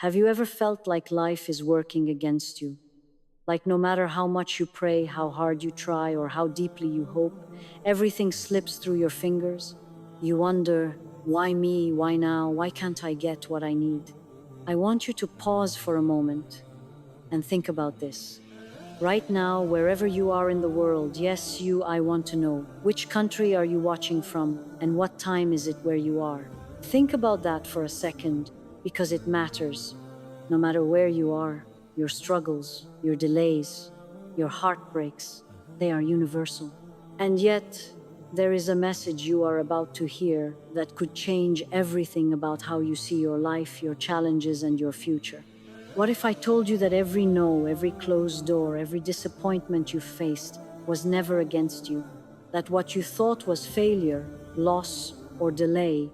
Have you ever felt like life is working against you? Like no matter how much you pray, how hard you try, or how deeply you hope, everything slips through your fingers? You wonder, why me? Why now? Why can't I get what I need? I want you to pause for a moment and think about this. Right now, wherever you are in the world, yes, you, I want to know, which country are you watching from and what time is it where you are? Think about that for a second because it matters. No matter where you are, your struggles, your delays, your heartbreaks, they are universal. And yet, there is a message you are about to hear that could change everything about how you see your life, your challenges, and your future. What if I told you that every no, every closed door, every disappointment you faced was never against you? That what you thought was failure, loss, or delay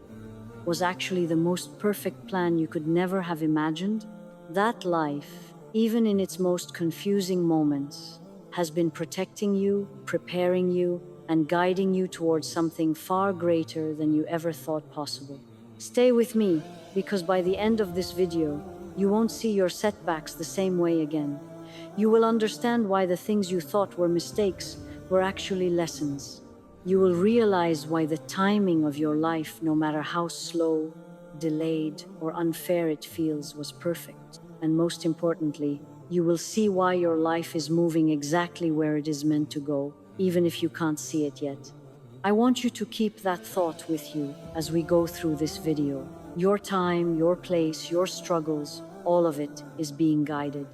was actually the most perfect plan you could never have imagined? That life, even in its most confusing moments, has been protecting you, preparing you, and guiding you towards something far greater than you ever thought possible. Stay with me, because by the end of this video, you won't see your setbacks the same way again. You will understand why the things you thought were mistakes were actually lessons. You will realize why the timing of your life, no matter how slow, delayed, or unfair it feels, was perfect. And most importantly, you will see why your life is moving exactly where it is meant to go, even if you can't see it yet. I want you to keep that thought with you as we go through this video. Your time, your place, your struggles, all of it is being guided.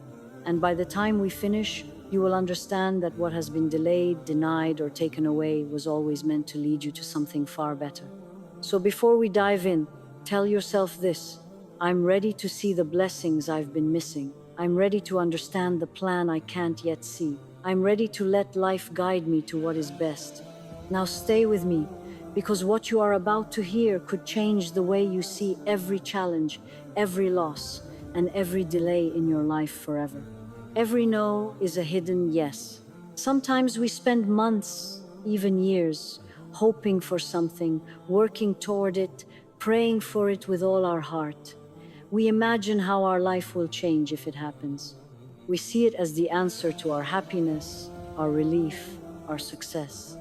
And by the time we finish, you will understand that what has been delayed, denied, or taken away was always meant to lead you to something far better. So before we dive in, tell yourself this: I'm ready to see the blessings I've been missing. I'm ready to understand the plan I can't yet see. I'm ready to let life guide me to what is best. Now stay with me, because what you are about to hear could change the way you see every challenge, every loss, and every delay in your life forever. Every no is a hidden yes. Sometimes we spend months, even years, hoping for something, working toward it, praying for it with all our heart. We imagine how our life will change if it happens. We see it as the answer to our happiness, our relief, our success.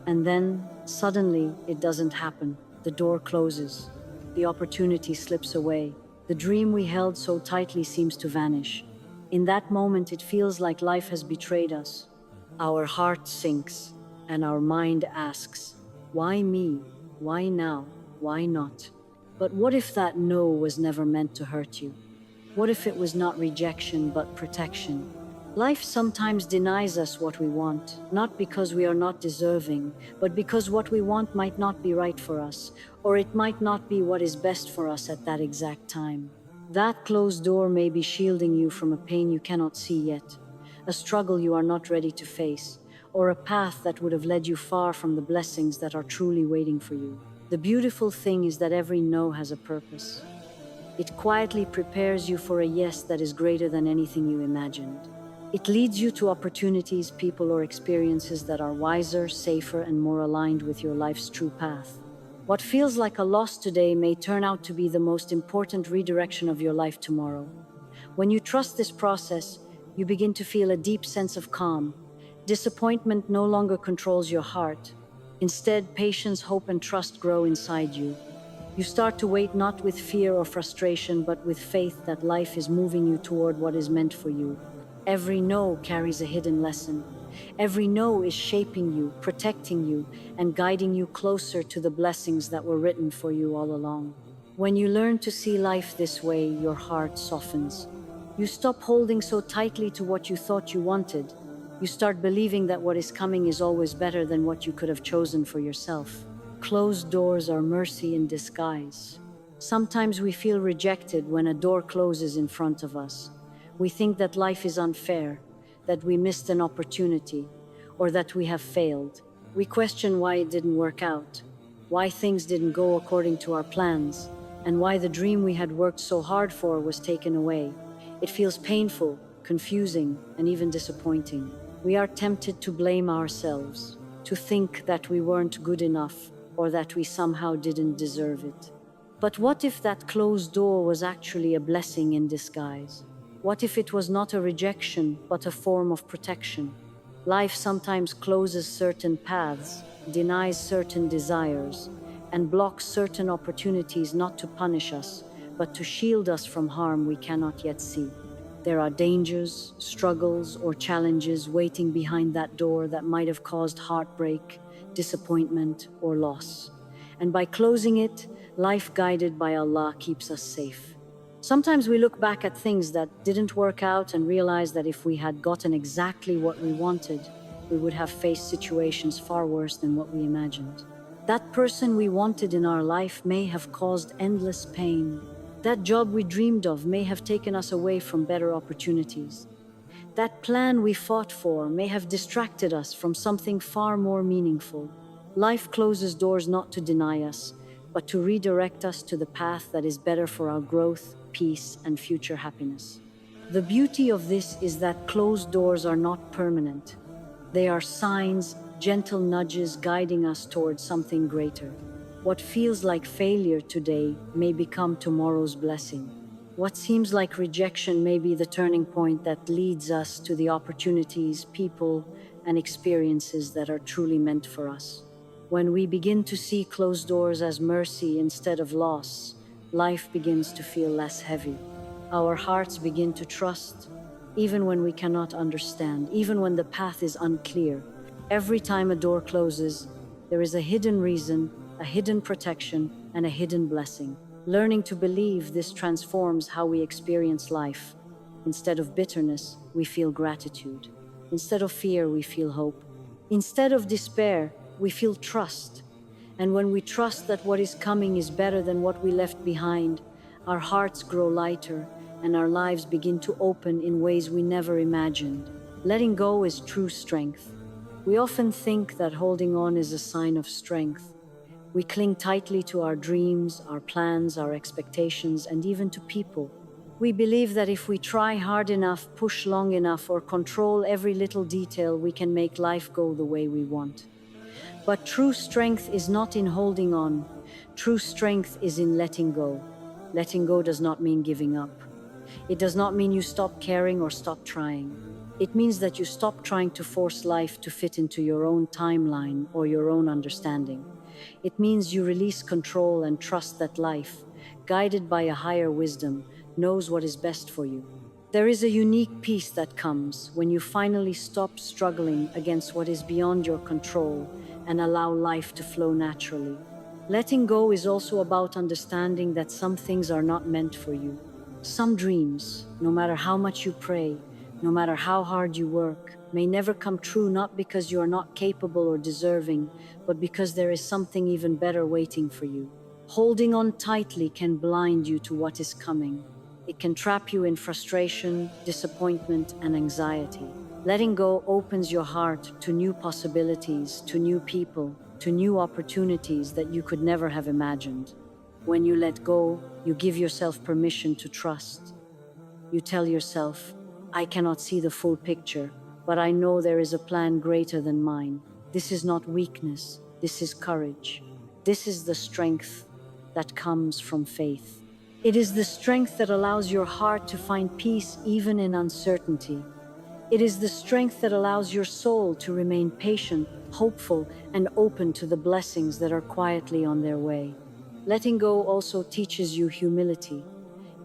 And then, suddenly, it doesn't happen. The door closes. The opportunity slips away. The dream we held so tightly seems to vanish. In that moment, it feels like life has betrayed us. Our heart sinks, and our mind asks, why me? Why now? Why not? But what if that no was never meant to hurt you? What if it was not rejection but protection? Life sometimes denies us what we want, not because we are not deserving, but because what we want might not be right for us, or it might not be what is best for us at that exact time. That closed door may be shielding you from a pain you cannot see yet, a struggle you are not ready to face, or a path that would have led you far from the blessings that are truly waiting for you. The beautiful thing is that every no has a purpose. It quietly prepares you for a yes that is greater than anything you imagined. It leads you to opportunities, people, or experiences that are wiser, safer, and more aligned with your life's true path. What feels like a loss today may turn out to be the most important redirection of your life tomorrow. When you trust this process, you begin to feel a deep sense of calm. Disappointment no longer controls your heart. Instead, patience, hope, and trust grow inside you. You start to wait not with fear or frustration, but with faith that life is moving you toward what is meant for you. Every no carries a hidden lesson. Every no is shaping you, protecting you, and guiding you closer to the blessings that were written for you all along. When you learn to see life this way, your heart softens. You stop holding so tightly to what you thought you wanted. You start believing that what is coming is always better than what you could have chosen for yourself. Closed doors are mercy in disguise. Sometimes we feel rejected when a door closes in front of us. We think that life is unfair, that we missed an opportunity, or that we have failed. We question why it didn't work out, why things didn't go according to our plans, and why the dream we had worked so hard for was taken away. It feels painful, confusing, and even disappointing. We are tempted to blame ourselves, to think that we weren't good enough, or that we somehow didn't deserve it. But what if that closed door was actually a blessing in disguise? What if it was not a rejection, but a form of protection? Life sometimes closes certain paths, denies certain desires, and blocks certain opportunities not to punish us, but to shield us from harm we cannot yet see. There are dangers, struggles, or challenges waiting behind that door that might have caused heartbreak, disappointment, or loss. And by closing it, life guided by Allah keeps us safe. Sometimes we look back at things that didn't work out and realize that if we had gotten exactly what we wanted, we would have faced situations far worse than what we imagined. That person we wanted in our life may have caused endless pain. That job we dreamed of may have taken us away from better opportunities. That plan we fought for may have distracted us from something far more meaningful. Life closes doors not to deny us, but to redirect us to the path that is better for our growth, peace, and future happiness. The beauty of this is that closed doors are not permanent. They are signs, gentle nudges guiding us towards something greater. What feels like failure today may become tomorrow's blessing. What seems like rejection may be the turning point that leads us to the opportunities, people, and experiences that are truly meant for us. When we begin to see closed doors as mercy instead of loss, life begins to feel less heavy. Our hearts begin to trust, even when we cannot understand, even when the path is unclear. Every time a door closes, there is a hidden reason, a hidden protection, and a hidden blessing. Learning to believe this transforms how we experience life. Instead of bitterness, we feel gratitude. Instead of fear, we feel hope. Instead of despair, we feel trust. And when we trust that what is coming is better than what we left behind, our hearts grow lighter and our lives begin to open in ways we never imagined. Letting go is true strength. We often think that holding on is a sign of strength. We cling tightly to our dreams, our plans, our expectations, and even to people. We believe that if we try hard enough, push long enough, or control every little detail, we can make life go the way we want. But true strength is not in holding on. True strength is in letting go. Letting go does not mean giving up. It does not mean you stop caring or stop trying. It means that you stop trying to force life to fit into your own timeline or your own understanding. It means you release control and trust that life, guided by a higher wisdom, knows what is best for you. There is a unique peace that comes when you finally stop struggling against what is beyond your control and allow life to flow naturally. Letting go is also about understanding that some things are not meant for you. Some dreams, no matter how much you pray, no matter how hard you work, may never come true, not because you are not capable or deserving, but because there is something even better waiting for you. Holding on tightly can blind you to what is coming. It can trap you in frustration, disappointment, and anxiety. Letting go opens your heart to new possibilities, to new people, to new opportunities that you could never have imagined. When you let go, you give yourself permission to trust. You tell yourself, I cannot see the full picture, but I know there is a plan greater than mine. This is not weakness, this is courage. This is the strength that comes from faith. It is the strength that allows your heart to find peace even in uncertainty. It is the strength that allows your soul to remain patient, hopeful, and open to the blessings that are quietly on their way. Letting go also teaches you humility.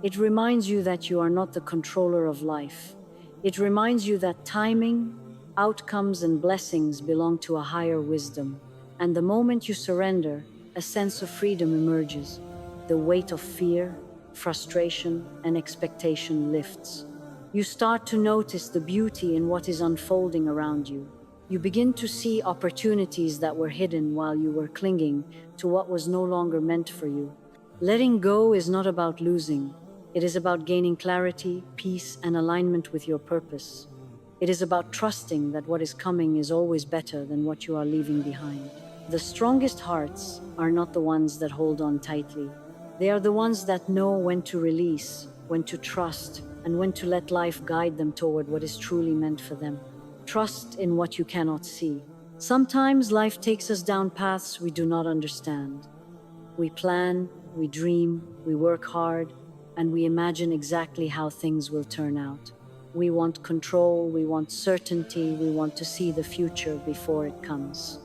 It reminds you that you are not the controller of life. It reminds you that timing, outcomes, and blessings belong to a higher wisdom. And the moment you surrender, a sense of freedom emerges. The weight of fear, frustration, and expectation lifts. You start to notice the beauty in what is unfolding around you. You begin to see opportunities that were hidden while you were clinging to what was no longer meant for you. Letting go is not about losing. It is about gaining clarity, peace, and alignment with your purpose. It is about trusting that what is coming is always better than what you are leaving behind. The strongest hearts are not the ones that hold on tightly. They are the ones that know when to release, when to trust, and when to let life guide them toward what is truly meant for them. Trust in what you cannot see. Sometimes life takes us down paths we do not understand. We plan, we dream, we work hard, and we imagine exactly how things will turn out. We want control, we want certainty, we want to see the future before it comes.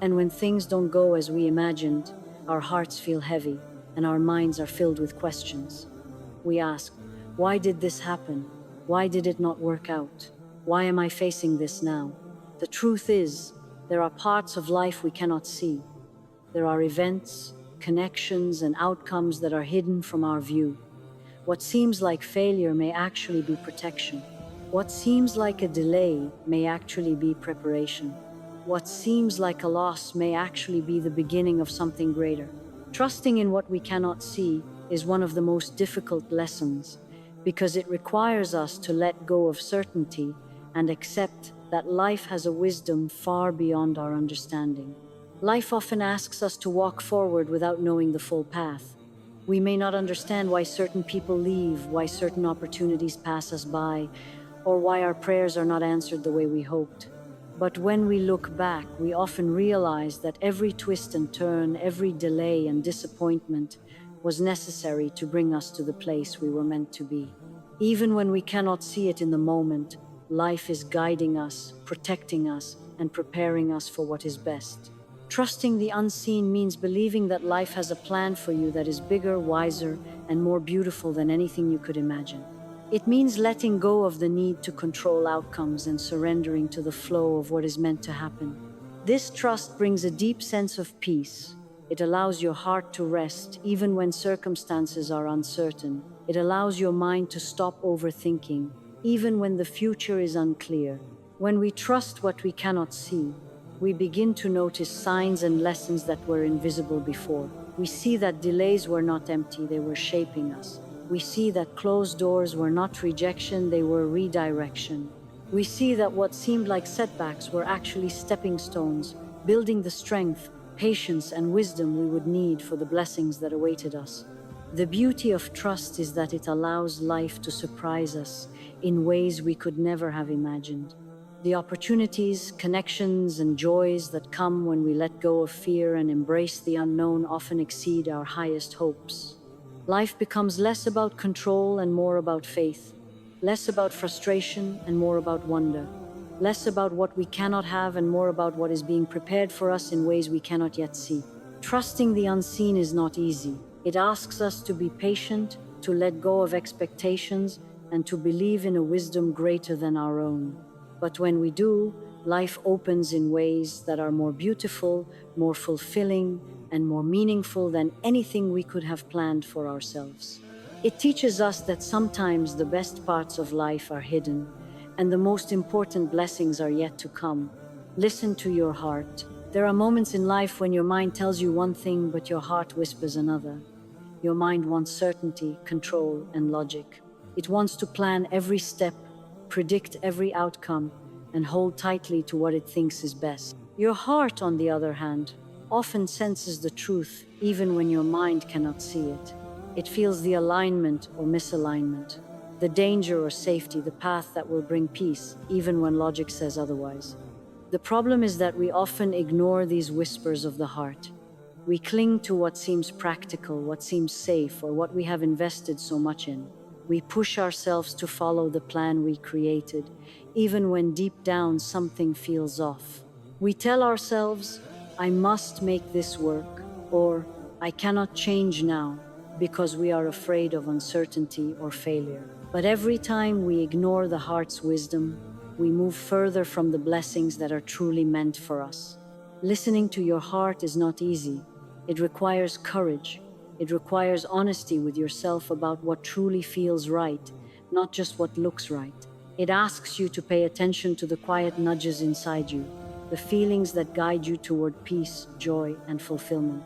And when things don't go as we imagined, our hearts feel heavy and our minds are filled with questions. We ask, why did this happen? Why did it not work out? Why am I facing this now? The truth is, there are parts of life we cannot see. There are events, connections, and outcomes that are hidden from our view. What seems like failure may actually be protection. What seems like a delay may actually be preparation. What seems like a loss may actually be the beginning of something greater. Trusting in what we cannot see is one of the most difficult lessons because it requires us to let go of certainty and accept that life has a wisdom far beyond our understanding. Life often asks us to walk forward without knowing the full path. We may not understand why certain people leave, why certain opportunities pass us by, or why our prayers are not answered the way we hoped. But when we look back, we often realize that every twist and turn, every delay and disappointment was necessary to bring us to the place we were meant to be. Even when we cannot see it in the moment, life is guiding us, protecting us, and preparing us for what is best. Trusting the unseen means believing that life has a plan for you that is bigger, wiser, and more beautiful than anything you could imagine. It means letting go of the need to control outcomes and surrendering to the flow of what is meant to happen. This trust brings a deep sense of peace. It allows your heart to rest even when circumstances are uncertain. It allows your mind to stop overthinking even when the future is unclear. When we trust what we cannot see, we begin to notice signs and lessons that were invisible before. We see that delays were not empty, they were shaping us. We see that closed doors were not rejection, they were redirection. We see that what seemed like setbacks were actually stepping stones, building the strength, patience, and wisdom we would need for the blessings that awaited us. The beauty of trust is that it allows life to surprise us in ways we could never have imagined. The opportunities, connections, and joys that come when we let go of fear and embrace the unknown often exceed our highest hopes. Life becomes less about control and more about faith, less about frustration and more about wonder, less about what we cannot have and more about what is being prepared for us in ways we cannot yet see. Trusting the unseen is not easy. It asks us to be patient, to let go of expectations, and to believe in a wisdom greater than our own. But when we do, life opens in ways that are more beautiful, more fulfilling, and more meaningful than anything we could have planned for ourselves. It teaches us that sometimes the best parts of life are hidden, and the most important blessings are yet to come. Listen to your heart. There are moments in life when your mind tells you one thing, but your heart whispers another. Your mind wants certainty, control, and logic. It wants to plan every step, predict every outcome, and hold tightly to what it thinks is best. Your heart, on the other hand, often senses the truth even when your mind cannot see it. It feels the alignment or misalignment, the danger or safety, the path that will bring peace, even when logic says otherwise. The problem is that we often ignore these whispers of the heart. We cling to what seems practical, what seems safe, or what we have invested so much in. We push ourselves to follow the plan we created, even when deep down something feels off. We tell ourselves, I must make this work, or I cannot change now, because we are afraid of uncertainty or failure. But every time we ignore the heart's wisdom, we move further from the blessings that are truly meant for us. Listening to your heart is not easy. It requires courage. It requires honesty with yourself about what truly feels right, not just what looks right. It asks you to pay attention to the quiet nudges inside you, the feelings that guide you toward peace, joy, and fulfillment.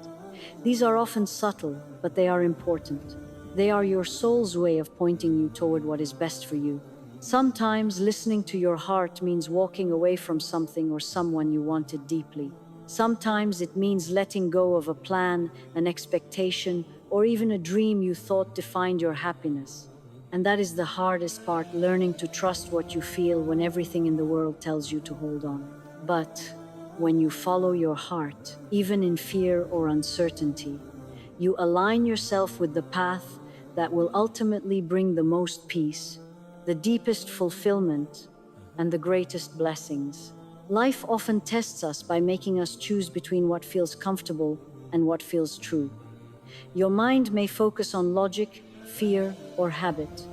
These are often subtle, but they are important. They are your soul's way of pointing you toward what is best for you. Sometimes listening to your heart means walking away from something or someone you wanted deeply. Sometimes it means letting go of a plan, an expectation, or even a dream you thought defined your happiness. And that is the hardest part, learning to trust what you feel when everything in the world tells you to hold on. But when you follow your heart, even in fear or uncertainty, You align yourself with the path that will ultimately bring the most peace, the deepest fulfillment, and the greatest blessings. Life often tests us by making us choose between what feels comfortable and what feels true. Your mind may focus on logic, fear, or habit.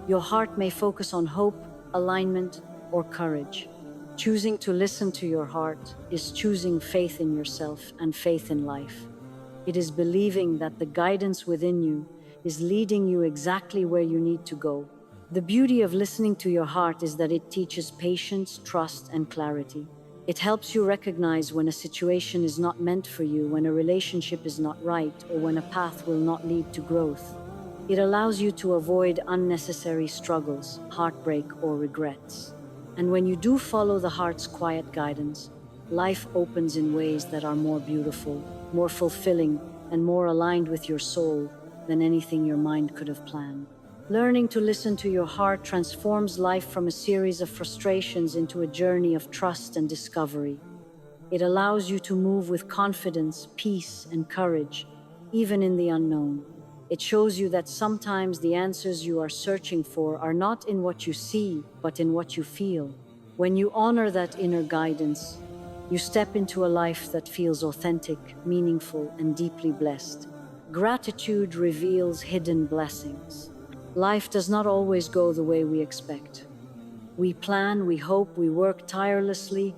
Your heart may focus on hope, alignment, or courage. Choosing to listen to your heart is choosing faith in yourself and faith in life. It is believing that the guidance within you is leading you exactly where you need to go. The beauty of listening to your heart is that it teaches patience, trust, and clarity. It helps you recognize when a situation is not meant for you, when a relationship is not right, or when a path will not lead to growth. It allows you to avoid unnecessary struggles, heartbreak, or regrets. And when you do follow the heart's quiet guidance, life opens in ways that are more beautiful, more fulfilling, and more aligned with your soul than anything your mind could have planned. Learning to listen to your heart transforms life from a series of frustrations into a journey of trust and discovery. It allows you to move with confidence, peace, and courage, even in the unknown. It shows you that sometimes the answers you are searching for are not in what you see, but in what you feel. When you honor that inner guidance, you step into a life that feels authentic, meaningful, and deeply blessed. Gratitude reveals hidden blessings. Life does not always go the way we expect. We plan, we hope, we work tirelessly,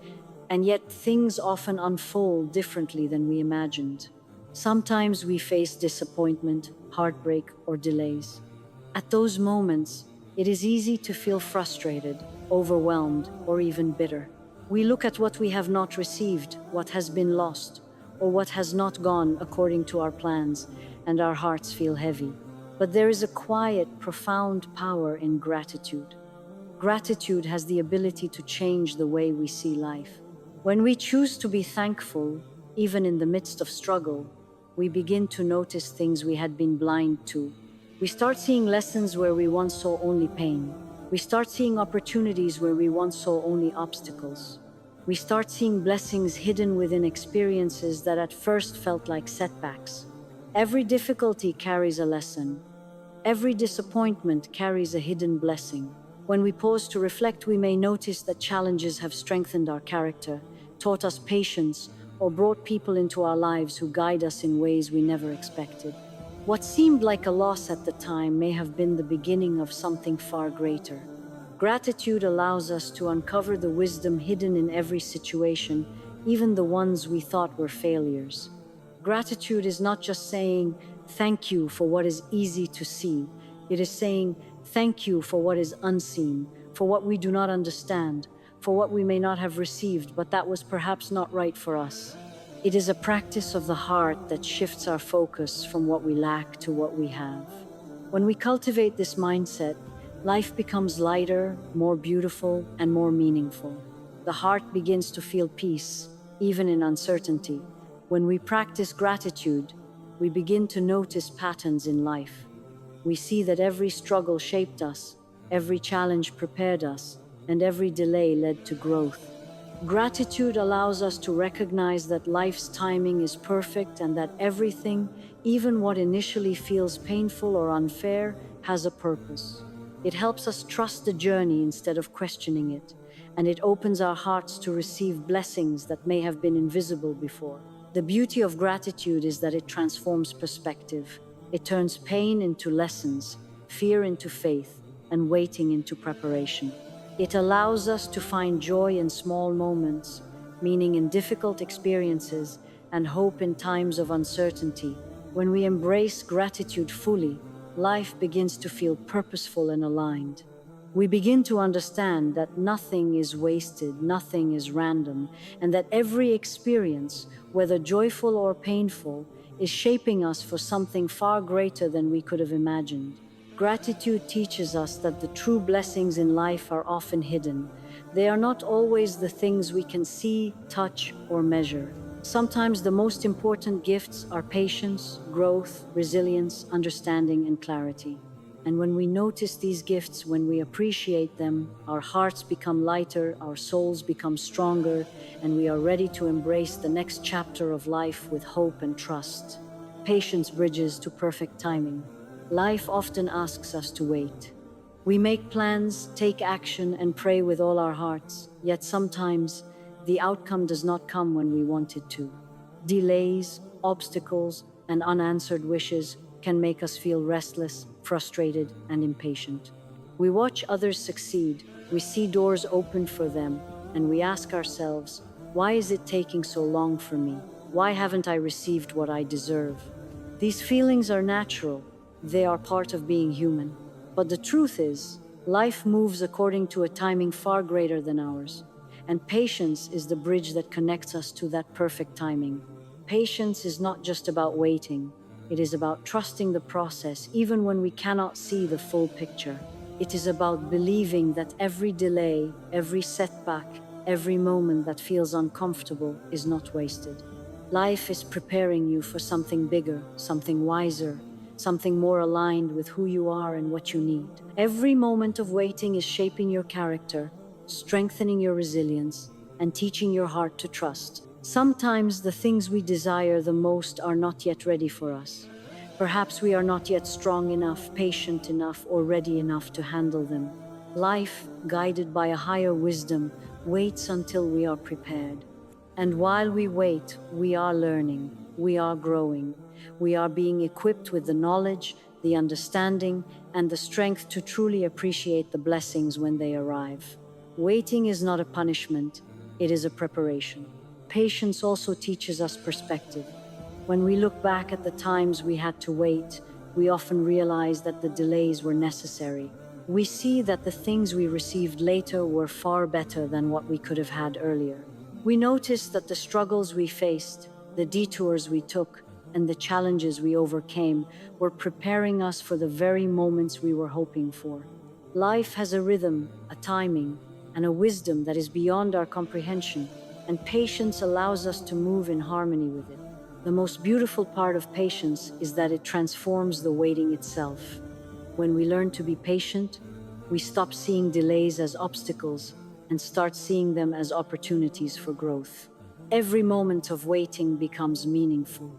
and yet things often unfold differently than we imagined. Sometimes we face disappointment, heartbreak, or delays. At those moments, it is easy to feel frustrated, overwhelmed, or even bitter. We look at what we have not received, what has been lost, or what has not gone according to our plans, and our hearts feel heavy. But there is a quiet, profound power in gratitude. Gratitude has the ability to change the way we see life. When we choose to be thankful, even in the midst of struggle, we begin to notice things we had been blind to. We start seeing lessons where we once saw only pain. We start seeing opportunities where we once saw only obstacles. We start seeing blessings hidden within experiences that at first felt like setbacks. Every difficulty carries a lesson. Every disappointment carries a hidden blessing. When we pause to reflect, we may notice that challenges have strengthened our character, taught us patience, or brought people into our lives who guide us in ways we never expected. What seemed like a loss at the time may have been the beginning of something far greater. Gratitude allows us to uncover the wisdom hidden in every situation, even the ones we thought were failures. Gratitude is not just saying thank you for what is easy to see. It is saying thank you for what is unseen, for what we do not understand, for what we may not have received, but that was perhaps not right for us. It is a practice of the heart that shifts our focus from what we lack to what we have. When we cultivate this mindset, life becomes lighter, more beautiful, and more meaningful. The heart begins to feel peace, even in uncertainty. When we practice gratitude, we begin to notice patterns in life. We see that every struggle shaped us, every challenge prepared us, and every delay led to growth. Gratitude allows us to recognize that life's timing is perfect and that everything, even what initially feels painful or unfair, has a purpose. It helps us trust the journey instead of questioning it, and it opens our hearts to receive blessings that may have been invisible before. The beauty of gratitude is that it transforms perspective. It turns pain into lessons, fear into faith, and waiting into preparation. It allows us to find joy in small moments, meaning in difficult experiences, and hope in times of uncertainty. When we embrace gratitude fully, life begins to feel purposeful and aligned. We begin to understand that nothing is wasted, nothing is random, and that every experience, whether joyful or painful, is shaping us for something far greater than we could have imagined. Gratitude teaches us that the true blessings in life are often hidden. They are not always the things we can see, touch, or measure. Sometimes the most important gifts are patience, growth, resilience, understanding, and clarity. And when we notice these gifts, when we appreciate them, our hearts become lighter, our souls become stronger, and we are ready to embrace the next chapter of life with hope and trust. patience bridges to perfect timing. Life often asks us to wait. We make plans, take action, and pray with all our hearts, yet sometimes the outcome does not come when we want it to. Delays, obstacles, and unanswered wishes can make us feel restless, frustrated, and impatient. We watch others succeed, we see doors open for them, and we ask ourselves, why is it taking so long for me? Why haven't I received what I deserve? These feelings are natural, they are part of being human. But the truth is, life moves according to a timing far greater than ours, and patience is the bridge that connects us to that perfect timing. Patience is not just about waiting, it is about trusting the process even when we cannot see the full picture. It is about believing that every delay, every setback, every moment that feels uncomfortable is not wasted. Life is preparing you for something bigger, something wiser, something more aligned with who you are and what you need. Every moment of waiting is shaping your character, strengthening your resilience, and teaching your heart to trust. Sometimes the things we desire the most are not yet ready for us. Perhaps we are not yet strong enough, patient enough, or ready enough to handle them. Life, guided by a higher wisdom, waits until we are prepared. And while we wait, we are learning, we are growing, we are being equipped with the knowledge, the understanding, and the strength to truly appreciate the blessings when they arrive. Waiting is not a punishment, it is a preparation. Patience also teaches us perspective. When we look back at the times we had to wait, we often realize that the delays were necessary. We see that the things we received later were far better than what we could have had earlier. We notice that the struggles we faced, the detours we took, and the challenges we overcame were preparing us for the very moments we were hoping for. Life has a rhythm, a timing, and a wisdom that is beyond our comprehension, and patience allows us to move in harmony with it. The most beautiful part of patience is that it transforms the waiting itself. When we learn to be patient, we stop seeing delays as obstacles and start seeing them as opportunities for growth. Every moment of waiting becomes meaningful.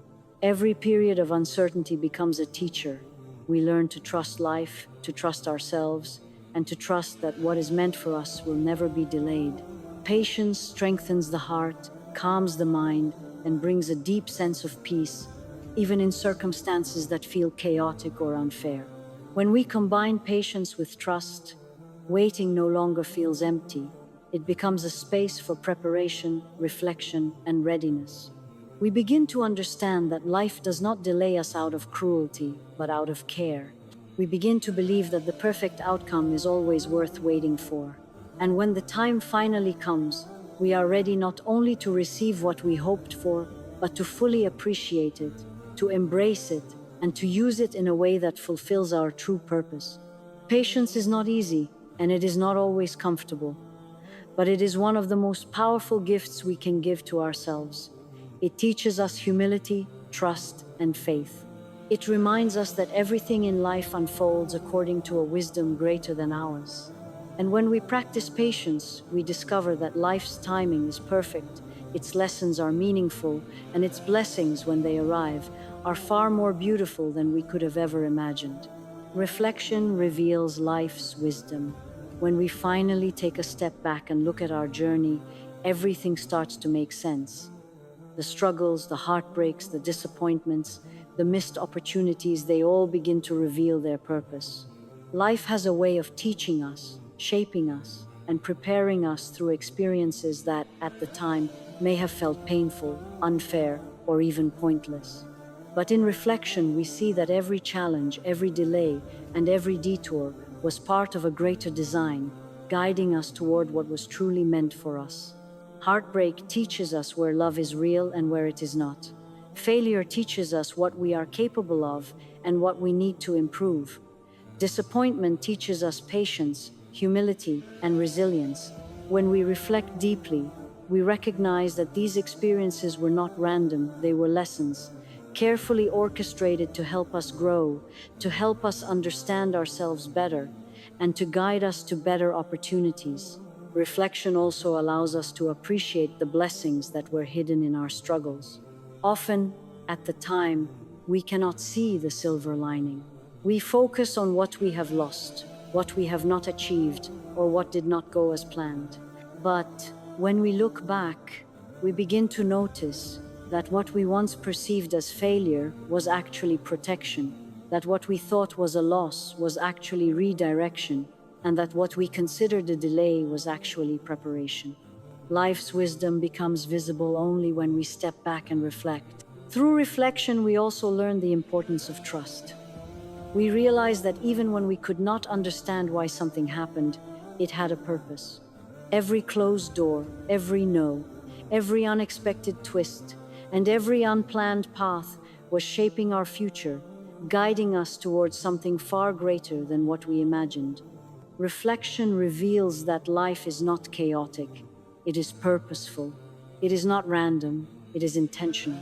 Every period of uncertainty becomes a teacher. We learn to trust life, to trust ourselves, and to trust that what is meant for us will never be delayed. Patience strengthens the heart, calms the mind, and brings a deep sense of peace, even in circumstances that feel chaotic or unfair. When we combine patience with trust, waiting no longer feels empty. It becomes a space for preparation, reflection, and readiness. We begin to understand that life does not delay us out of cruelty, but out of care. We begin to believe that the perfect outcome is always worth waiting for. And when the time finally comes, we are ready not only to receive what we hoped for, but to fully appreciate it, to embrace it, and to use it in a way that fulfills our true purpose. Patience is not easy, and it is not always comfortable, but it is one of the most powerful gifts we can give to ourselves. It teaches us humility, trust, and faith. It reminds us that everything in life unfolds according to a wisdom greater than ours. And when we practice patience, we discover that life's timing is perfect, its lessons are meaningful, and its blessings, when they arrive, are far more beautiful than we could have ever imagined. Reflection reveals life's wisdom. When we finally take a step back and look at our journey, everything starts to make sense. The struggles, the heartbreaks, the disappointments, the missed opportunities, they all begin to reveal their purpose. Life has a way of teaching us, shaping us, and preparing us through experiences that, at the time, may have felt painful, unfair, or even pointless. But in reflection, we see that every challenge, every delay, and every detour was part of a greater design, guiding us toward what was truly meant for us. Heartbreak teaches us where love is real and where it is not. Failure teaches us what we are capable of and what we need to improve. Disappointment teaches us patience, humility, and resilience. When we reflect deeply, we recognize that these experiences were not random, they were lessons, carefully orchestrated to help us grow, to help us understand ourselves better, and to guide us to better opportunities. Reflection also allows us to appreciate the blessings that were hidden in our struggles. Often, at the time, we cannot see the silver lining. We focus on what we have lost, what we have not achieved, or what did not go as planned. But when we look back, we begin to notice that what we once perceived as failure was actually protection, that what we thought was a loss was actually redirection, and that what we considered a delay was actually preparation. Life's wisdom becomes visible only when we step back and reflect. Through reflection, we also learn the importance of trust. We realize that even when we could not understand why something happened, it had a purpose. Every closed door, every no, every unexpected twist, and every unplanned path was shaping our future, guiding us towards something far greater than what we imagined. Reflection reveals that life is not chaotic, it is purposeful. It is not random, it is intentional.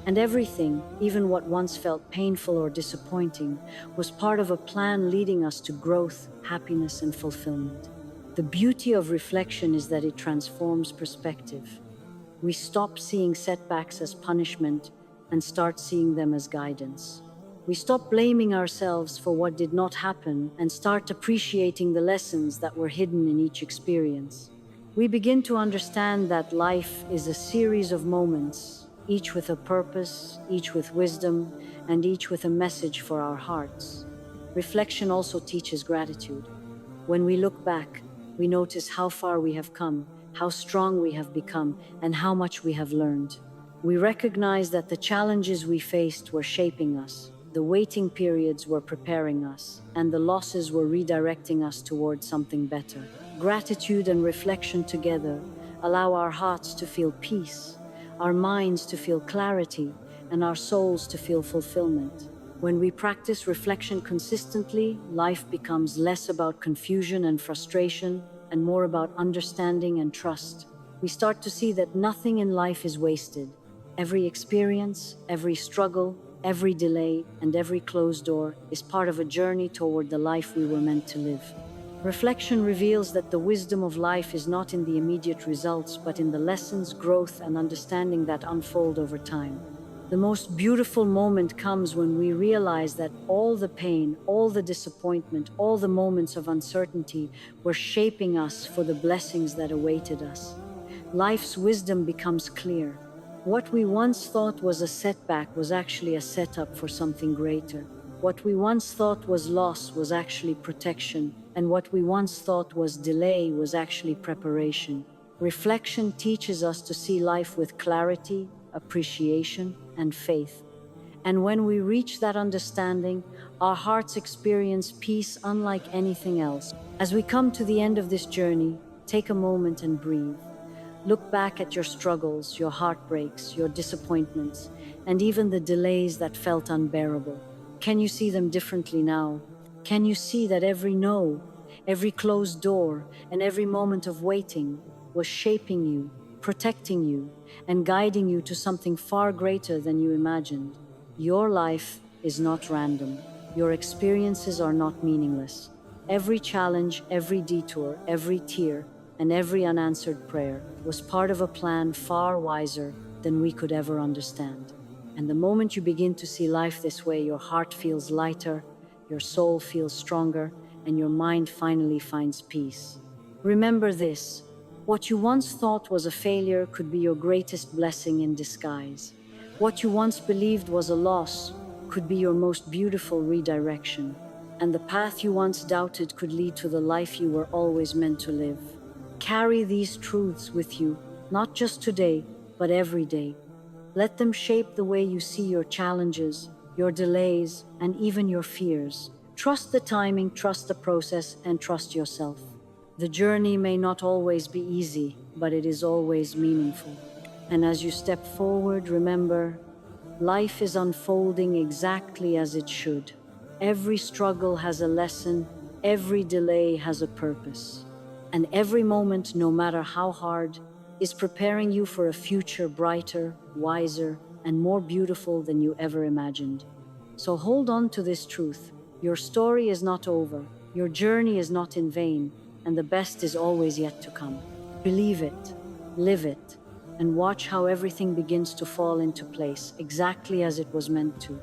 And everything, even what once felt painful or disappointing, was part of a plan leading us to growth, happiness, and fulfillment. The beauty of reflection is that it transforms perspective. We stop seeing setbacks as punishment and start seeing them as guidance. We stop blaming ourselves for what did not happen and start appreciating the lessons that were hidden in each experience. We begin to understand that life is a series of moments, each with a purpose, each with wisdom, and each with a message for our hearts. Reflection also teaches gratitude. When we look back, we notice how far we have come, how strong we have become, and how much we have learned. We recognize that the challenges we faced were shaping us, the waiting periods were preparing us, and the losses were redirecting us towards something better. Gratitude and reflection together allow our hearts to feel peace, our minds to feel clarity, and our souls to feel fulfillment. When we practice reflection consistently, life becomes less about confusion and frustration and more about understanding and trust. We start to see that nothing in life is wasted. Every experience, every struggle, every delay, and every closed door is part of a journey toward the life we were meant to live. Reflection reveals that the wisdom of life is not in the immediate results, but in the lessons, growth, and understanding that unfold over time. The most beautiful moment comes when we realize that all the pain, all the disappointment, all the moments of uncertainty were shaping us for the blessings that awaited us. Life's wisdom becomes clear. What we once thought was a setback was actually a setup for something greater. What we once thought was loss was actually protection, and what we once thought was delay was actually preparation. Reflection teaches us to see life with clarity, appreciation, and faith. And when we reach that understanding, our hearts experience peace unlike anything else. As we come to the end of this journey, take a moment and breathe. Look back at your struggles, your heartbreaks, your disappointments, and even the delays that felt unbearable. Can you see them differently now? Can you see that every no, every closed door, and every moment of waiting was shaping you, protecting you, and guiding you to something far greater than you imagined? Your life is not random. Your experiences are not meaningless. Every challenge, every detour, every tear, and every unanswered prayer was part of a plan far wiser than we could ever understand. And the moment you begin to see life this way, your heart feels lighter, your soul feels stronger, and your mind finally finds peace. Remember this: what you once thought was a failure could be your greatest blessing in disguise. What you once believed was a loss could be your most beautiful redirection. And the path you once doubted could lead to the life you were always meant to live. Carry these truths with you, not just today, but every day. Let them shape the way you see your challenges, your delays, and even your fears. Trust the timing, trust the process, and trust yourself. The journey may not always be easy, but it is always meaningful. And as you step forward, remember, life is unfolding exactly as it should. Every struggle has a lesson, every delay has a purpose. And every moment, no matter how hard, is preparing you for a future brighter, wiser, and more beautiful than you ever imagined. So hold on to this truth. Your story is not over, your journey is not in vain, and the best is always yet to come. Believe it, live it, and watch how everything begins to fall into place exactly as it was meant to.